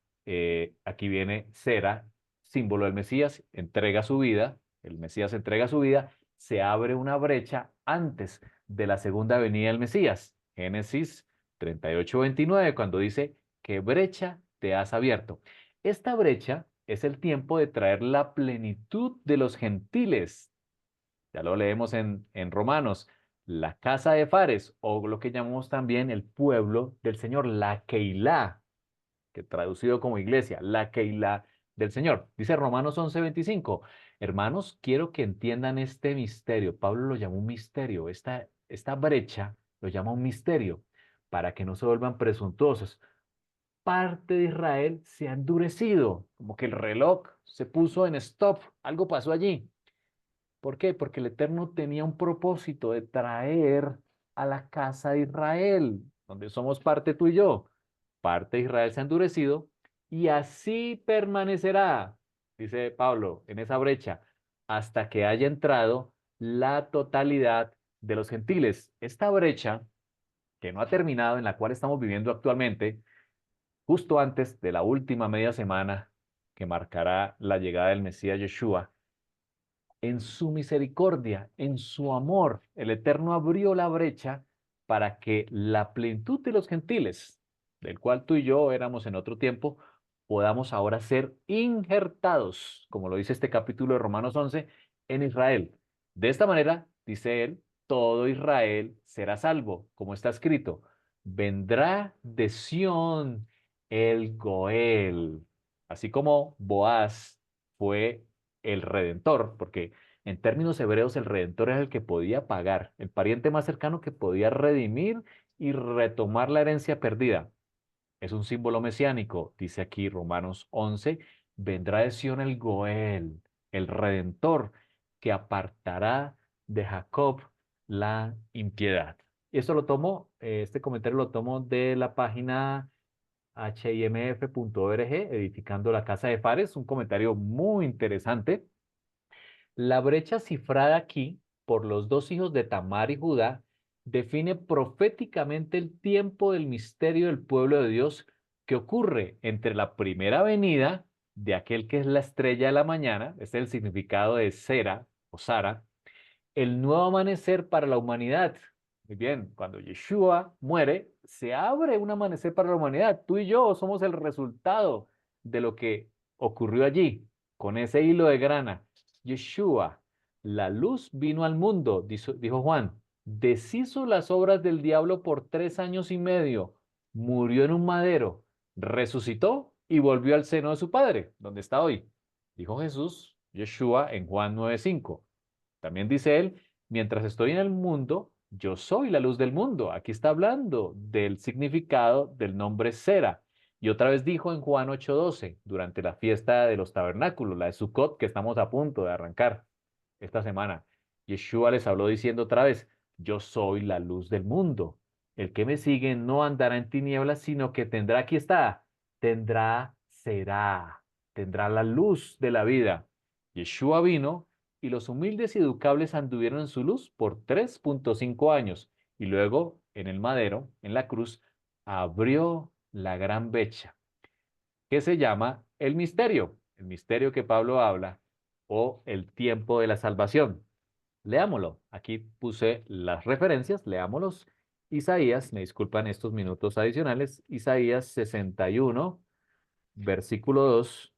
aquí viene Sera, símbolo del Mesías, entrega su vida. El Mesías entrega su vida. Se abre una brecha antes de la segunda venida del Mesías. Génesis 38:29, cuando dice, ¿qué brecha te has abierto? Esta brecha es el tiempo de traer la plenitud de los gentiles. Ya lo leemos en Romanos. La casa de Fares, o lo que llamamos también el pueblo del Señor, la Keilah, que traducido como iglesia, la Keilah del Señor. Dice Romanos 11:25. Hermanos, quiero que entiendan este misterio. Pablo lo llamó un misterio. Esta brecha lo llama un misterio para que no se vuelvan presuntuosos. Parte de Israel se ha endurecido, como que el reloj se puso en stop, algo pasó allí. ¿Por qué? Porque el Eterno tenía un propósito de traer a la casa de Israel, donde somos parte tú y yo. Parte de Israel se ha endurecido y así permanecerá, dice Pablo, en esa brecha, hasta que haya entrado la totalidad de los gentiles. Esta brecha, que no ha terminado, en la cual estamos viviendo actualmente, justo antes de la última media semana que marcará la llegada del Mesías Yeshua, en su misericordia, en su amor, el Eterno abrió la brecha para que la plenitud de los gentiles, del cual tú y yo éramos en otro tiempo, podamos ahora ser injertados, como lo dice este capítulo de Romanos 11, en Israel. De esta manera, dice él, todo Israel será salvo, como está escrito. Vendrá de Sión el Goel, así como Boaz fue el redentor, porque en términos hebreos el redentor es el que podía pagar, el pariente más cercano que podía redimir y retomar la herencia perdida. Es un símbolo mesiánico, dice aquí Romanos 11, vendrá de Sion el Goel, el redentor, que apartará de Jacob la impiedad. Y esto lo tomo, este comentario lo tomo de la página himf.org, edificando la casa de Fares, un comentario muy interesante. La brecha cifrada aquí por los dos hijos de Tamar y Judá define proféticamente el tiempo del misterio del pueblo de Dios que ocurre entre la primera venida de aquel que es la estrella de la mañana, este es el significado de Sera o Sara, el nuevo amanecer para la humanidad. Muy bien, cuando Yeshua muere, se abre un amanecer para la humanidad. Tú y yo somos el resultado de lo que ocurrió allí, con ese hilo de grana. Yeshua, la luz vino al mundo, dijo Juan, deshizo las obras del diablo por 3 años y medio, murió en un madero, resucitó y volvió al seno de su Padre, donde está hoy. Dijo Jesús, Yeshua, en Juan 9:5. También dice él, mientras estoy en el mundo, yo soy la luz del mundo. Aquí está hablando del significado del nombre Sera. Y otra vez dijo en Juan 8:12, durante la fiesta de los tabernáculos, la de Sukkot, que estamos a punto de arrancar esta semana. Yeshua les habló diciendo otra vez, yo soy la luz del mundo. El que me sigue no andará en tinieblas, sino que tendrá, aquí está, tendrá la luz de la vida. Yeshua vino y los humildes y educables anduvieron en su luz por 3,5 años y luego en el madero, en la cruz, abrió la gran brecha que se llama el misterio que Pablo habla o el tiempo de la salvación. Leámoslo. Aquí puse las referencias, leámoslos. Isaías, me disculpan estos minutos adicionales, Isaías 61, versículo 2.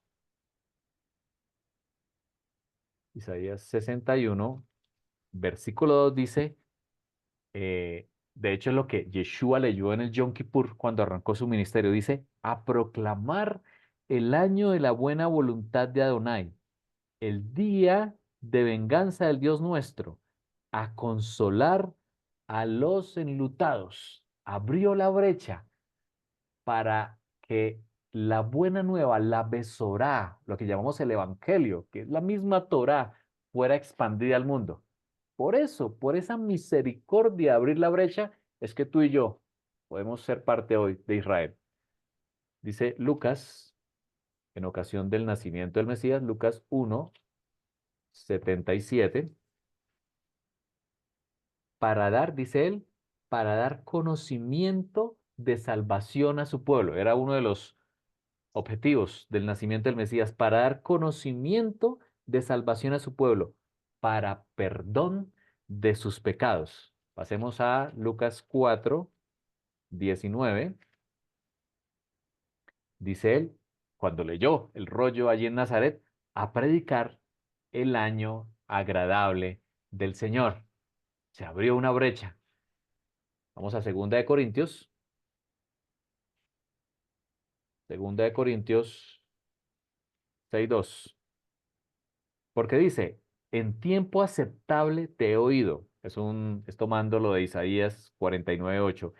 Isaías 61, versículo 2 dice, de hecho es lo que Yeshua leyó en el Yom Kippur cuando arrancó su ministerio, dice, a proclamar el año de la buena voluntad de Adonai, el día de venganza del Dios nuestro, a consolar a los enlutados. Abrió la brecha para que la buena nueva, la Besorá, lo que llamamos el Evangelio, que es la misma Torá, fuera expandida al mundo. Por eso, por esa misericordia de abrir la brecha, es que tú y yo podemos ser parte hoy de Israel. Dice Lucas, en ocasión del nacimiento del Mesías, Lucas 1:77, para dar, dice él, para dar conocimiento de salvación a su pueblo. Era uno de los objetivos del nacimiento del Mesías, para dar conocimiento de salvación a su pueblo, para perdón de sus pecados. Pasemos a Lucas 4:19. Dice él, cuando leyó el rollo allí en Nazaret, a predicar el año agradable del Señor. Se abrió una brecha. Vamos a Segunda de Corintios 6:2. Porque dice, en tiempo aceptable te he oído. Es tomando lo de Isaías 49:8.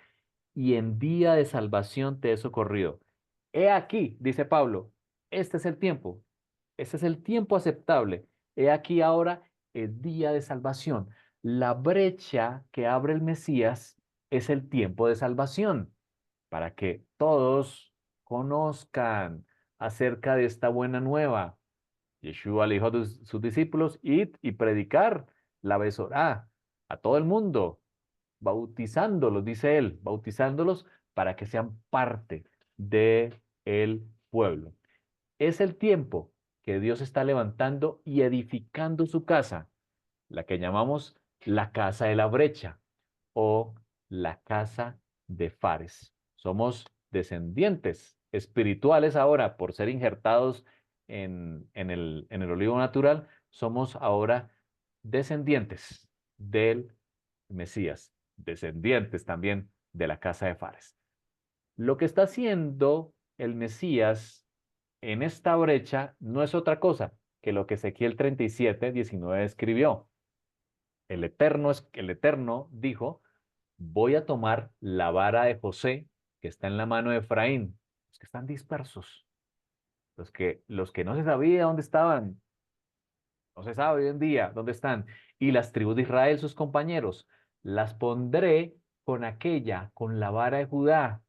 Y en día de salvación te he socorrido. He aquí, dice Pablo, este es el tiempo. Este es el tiempo aceptable. He aquí ahora el día de salvación. La brecha que abre el Mesías es el tiempo de salvación, para que todos conozcan acerca de esta buena nueva. Yeshua le dijo a sus discípulos, id y predicar la Besorá a todo el mundo, bautizándolos, dice él, bautizándolos para que sean parte de el pueblo. Es el tiempo que Dios está levantando y edificando su casa, la que llamamos la casa de la brecha o la casa de Fares. Somos descendientes espirituales ahora por ser injertados en el olivo natural, somos ahora descendientes del Mesías, descendientes también de la casa de Fares. Lo que está haciendo el Mesías en esta brecha no es otra cosa que lo que Ezequiel 37:19 escribió. El Eterno dijo, voy a tomar la vara de José que está en la mano de Efraín, los que están dispersos, los que no se sabía dónde estaban, no se sabe hoy en día dónde están, y las tribus de Israel, sus compañeros, las pondré con la vara de Judá.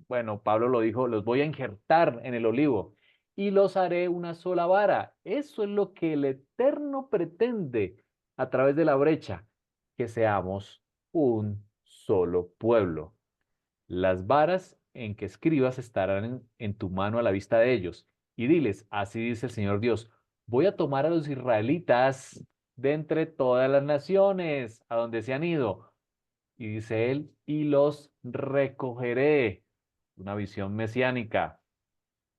Bueno, Pablo lo dijo, los voy a injertar en el olivo y los haré una sola vara. Eso es lo que el Eterno pretende a través de la brecha, que seamos un solo pueblo. Las varas en que escribas estarán en tu mano a la vista de ellos. Y diles, así dice el Señor Dios, voy a tomar a los israelitas de entre todas las naciones a donde se han ido. Y dice él, y los recogeré. Una visión mesiánica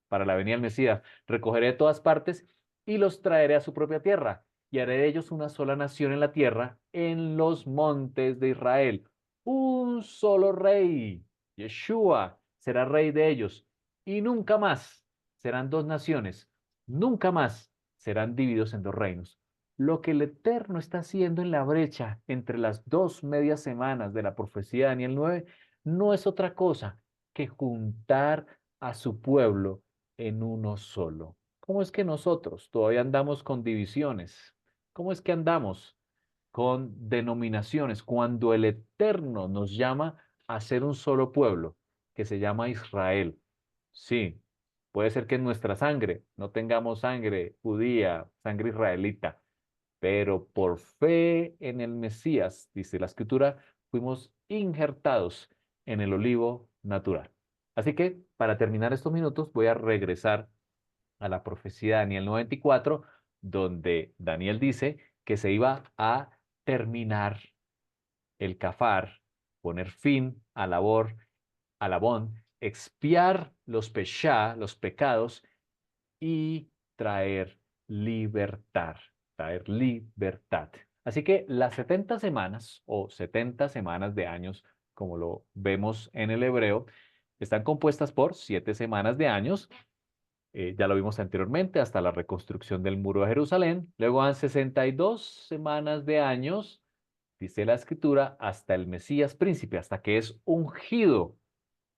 para la venida del Mesías. Recogeré de todas partes y los traeré a su propia tierra, y haré de ellos una sola nación en la tierra, en los montes de Israel. Un solo rey, Yeshua, será rey de ellos, y nunca más serán dos naciones, nunca más serán divididos en dos reinos. Lo que el Eterno está haciendo en la brecha entre las dos medias semanas de la profecía de Daniel 9 no es otra cosa que juntar a su pueblo en uno solo. ¿Cómo es que nosotros todavía andamos con divisiones? ¿Cómo es que andamos con denominaciones cuando el Eterno nos llama a ser un solo pueblo que se llama Israel? Sí, puede ser que en nuestra sangre no tengamos sangre judía, sangre israelita, pero por fe en el Mesías, dice la Escritura, fuimos injertados en el olivo natural. Así que, para terminar estos minutos, voy a regresar a la profecía de Daniel 94, donde Daniel dice que se iba a terminar el cafar, poner fin a Labón, expiar los pecados y traer libertad, traer libertad. Así que las 70 semanas o 70 semanas de años, como lo vemos en el hebreo, están compuestas por 7 semanas de años. Ya lo vimos anteriormente, hasta la reconstrucción del muro de Jerusalén. Luego han 62 semanas de años, dice la escritura, hasta el Mesías príncipe, hasta que es ungido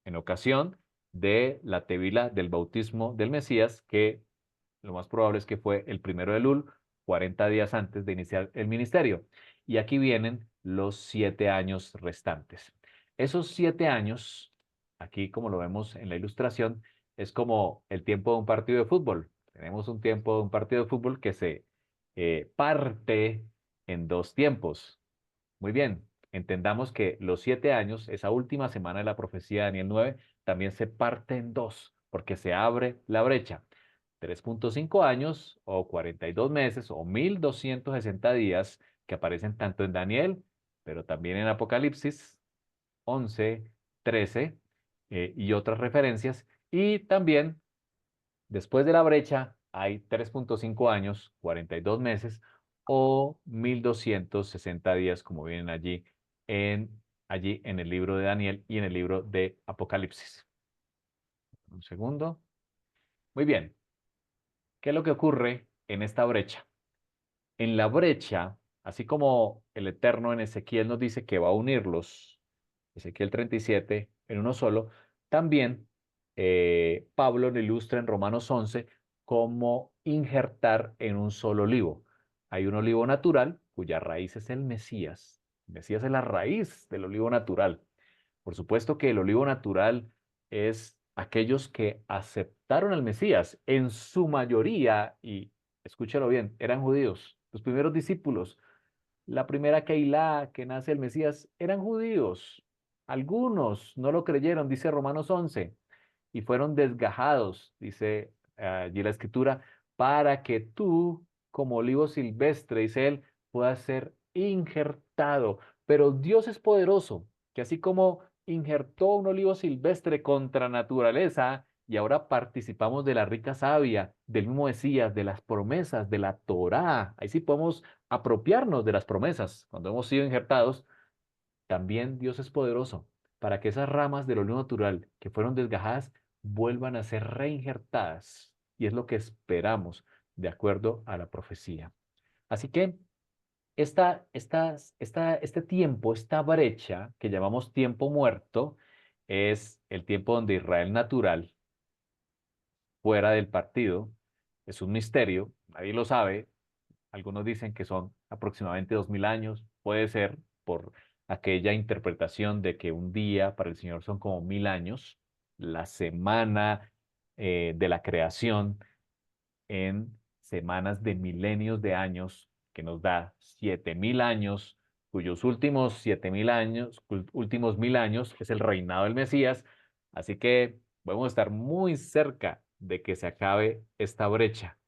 en ocasión de la tevila del bautismo del Mesías, que lo más probable es que fue el 1 de Elul, 40 días antes de iniciar el ministerio. Y aquí vienen los 7 años restantes. Esos 7 años, aquí como lo vemos en la ilustración, es como el tiempo de un partido de fútbol. Tenemos un tiempo de un partido de fútbol que se parte en dos tiempos. Muy bien, entendamos que los 7 años, esa última semana de la profecía de Daniel 9, también se parte en dos, porque se abre la brecha. 3,5 años o 42 meses o 1260 días que aparecen tanto en Daniel, pero también en Apocalipsis 11, 13 y otras referencias. Y también después de la brecha hay 3,5 años, 42 meses o 1260 días, como vienen allí en el libro de Daniel y en el libro de Apocalipsis. Un segundo. Muy bien. ¿Qué es lo que ocurre en esta brecha? En la brecha, así como el Eterno en Ezequiel nos dice que va a unirlos, Ezequiel 37, en uno solo, también Pablo lo ilustra en Romanos 11 como injertar en un solo olivo. Hay un olivo natural cuya raíz es el Mesías. El Mesías es la raíz del olivo natural. Por supuesto que el olivo natural es aquellos que aceptaron al Mesías en su mayoría, y escúchalo bien, eran judíos. Los primeros discípulos, la primera Keilah que nace el Mesías, eran judíos. Algunos no lo creyeron, dice Romanos 11, y fueron desgajados, dice allí la escritura, para que tú, como olivo silvestre, dice él, puedas ser injertado. Pero Dios es poderoso, que así como injertó un olivo silvestre contra naturaleza, y ahora participamos de la rica savia, del mismo Mesías, de las promesas, de la Torá. Ahí sí podemos apropiarnos de las promesas cuando hemos sido injertados. También Dios es poderoso para que esas ramas del olivo natural que fueron desgajadas vuelvan a ser reinjertadas. Y es lo que esperamos de acuerdo a la profecía. Así que este tiempo, esta brecha que llamamos tiempo muerto, es el tiempo donde Israel natural, fuera del partido, es un misterio, nadie lo sabe. Algunos dicen que son aproximadamente 2000 años, puede ser por aquella interpretación de que un día para el Señor son como 1000 años, la semana de la creación en semanas de milenios de años, que nos da 7000 años, cuyos últimos 7000 años, últimos 1000 años es el reinado del Mesías. Así que podemos estar muy cerca de que se acabe esta brecha,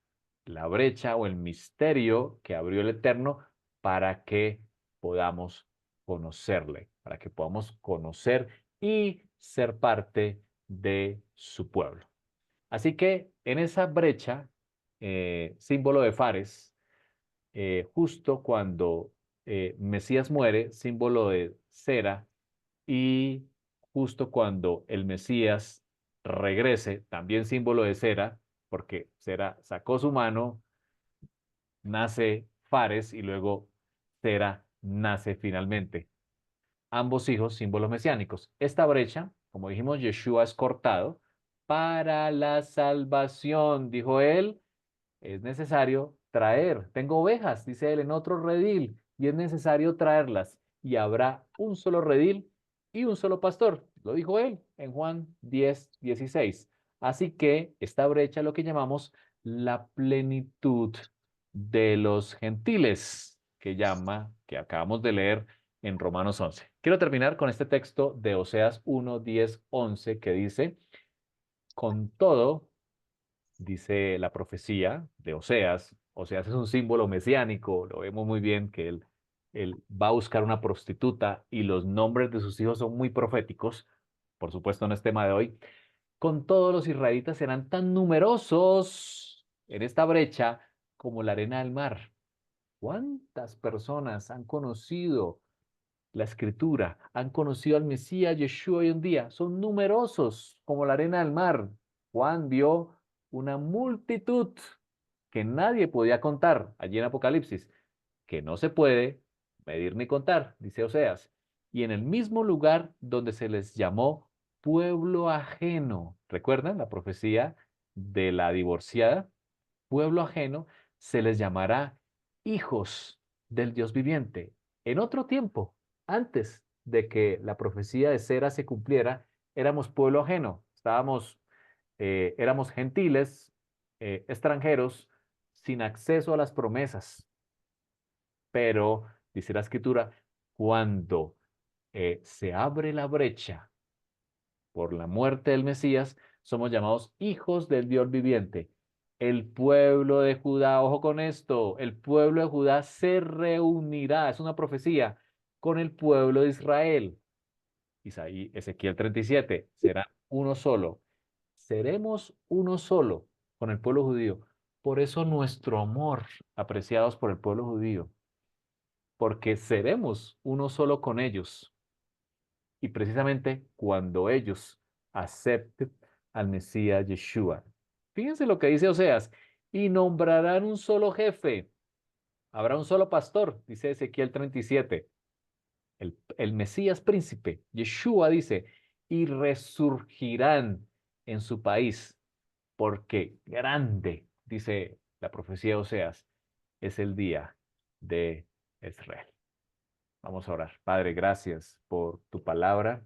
la brecha o el misterio que abrió el Eterno para que podamos conocerle, para que podamos conocer y ser parte de su pueblo. Así que en esa brecha, símbolo de Fares, justo cuando Mesías muere, símbolo de Cera, y justo cuando el Mesías regrese, también símbolo de Cera, porque Cera sacó su mano, nace Fares y luego Cera nace finalmente. Ambos hijos símbolos mesiánicos. Esta brecha, como dijimos, Yeshua es cortado para la salvación, dijo él, es necesario traer. Tengo ovejas, dice él, en otro redil, y es necesario traerlas. Y habrá un solo redil y un solo pastor. Lo dijo él en Juan 10:16. Así que esta brecha es lo que llamamos la plenitud de los gentiles, que acabamos de leer en Romanos 11. Quiero terminar con este texto de Oseas 1:10-11 que dice, con todo, dice la profecía de Oseas. Oseas es un símbolo mesiánico, lo vemos muy bien que él va a buscar una prostituta y los nombres de sus hijos son muy proféticos. Por supuesto, no es tema de hoy. Con todos los israelitas serán tan numerosos en esta brecha como la arena del mar. ¿Cuántas personas han conocido la escritura, han conocido al Mesías Yeshua hoy en día? Son numerosos como la arena del mar. Juan vio una multitud que nadie podía contar allí en Apocalipsis, que no se puede medir ni contar, dice Oseas. Y en el mismo lugar donde se les llamó pueblo ajeno, ¿recuerdan la profecía de la divorciada? Pueblo ajeno, se les llamará hijos del Dios viviente. En otro tiempo, antes de que la profecía de Cera se cumpliera, éramos pueblo ajeno, éramos gentiles, extranjeros, sin acceso a las promesas. Pero, dice la escritura, cuando se abre la brecha por la muerte del Mesías, somos llamados hijos del Dios viviente. El pueblo de Judá, ojo con esto, el pueblo de Judá se reunirá, es una profecía, con el pueblo de Israel. Ezequiel 37, será uno solo. Seremos uno solo con el pueblo judío. Por eso nuestro amor, apreciados por el pueblo judío, porque seremos uno solo con ellos. Y precisamente cuando ellos acepten al Mesías Yeshua. Fíjense lo que dice Oseas. y nombrarán un solo jefe. Habrá un solo pastor, dice Ezequiel 37. El Mesías príncipe, Yeshua dice, y resurgirán en su país, porque grande, dice la profecía de Oseas, es el día de Israel. Vamos a orar. Padre, gracias por tu palabra.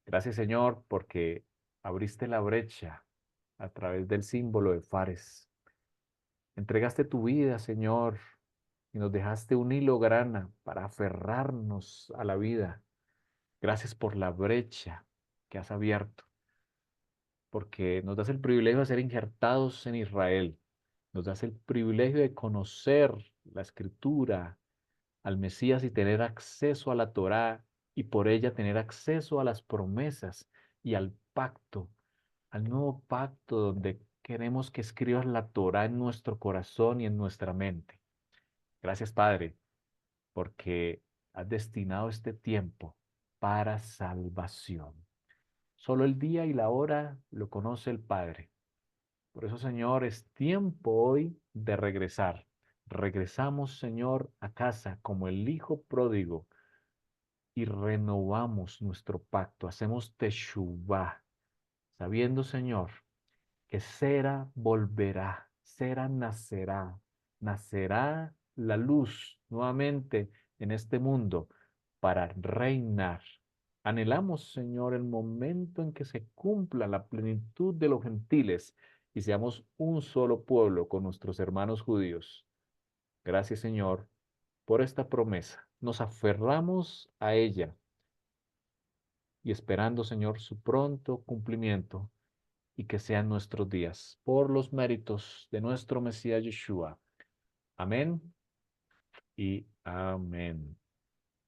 Gracias, Señor, porque abriste la brecha a través del símbolo de Fares. Entregaste tu vida, Señor, y nos dejaste un hilo grana para aferrarnos a la vida. Gracias por la brecha que has abierto, porque nos das el privilegio de ser injertados en Israel. Nos das el privilegio de conocer la escritura, al Mesías y tener acceso a la Torá y por ella tener acceso a las promesas y al pacto, al nuevo pacto donde queremos que escribas la Torá en nuestro corazón y en nuestra mente. Gracias, Padre, porque has destinado este tiempo para salvación. Solo el día y la hora lo conoce el Padre. Por eso, Señor, es tiempo hoy de regresar. Regresamos, Señor, a casa como el hijo pródigo y renovamos nuestro pacto. Hacemos teshuvá, sabiendo, Señor, que Sera volverá, Sera nacerá, nacerá la luz nuevamente en este mundo para reinar. Anhelamos, Señor, el momento en que se cumpla la plenitud de los gentiles y seamos un solo pueblo con nuestros hermanos judíos. Gracias, Señor, por esta promesa. Nos aferramos a ella y esperando, Señor, su pronto cumplimiento y que sean nuestros días por los méritos de nuestro Mesías Yeshua. Amén y amén.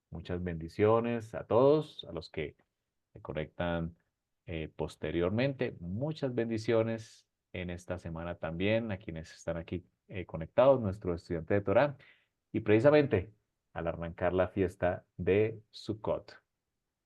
Muchas bendiciones a todos, a los que se conectan posteriormente. Muchas bendiciones en esta semana también a quienes están aquí conectados, nuestro estudiante de Torah. Y precisamente al arrancar la fiesta de Sukkot.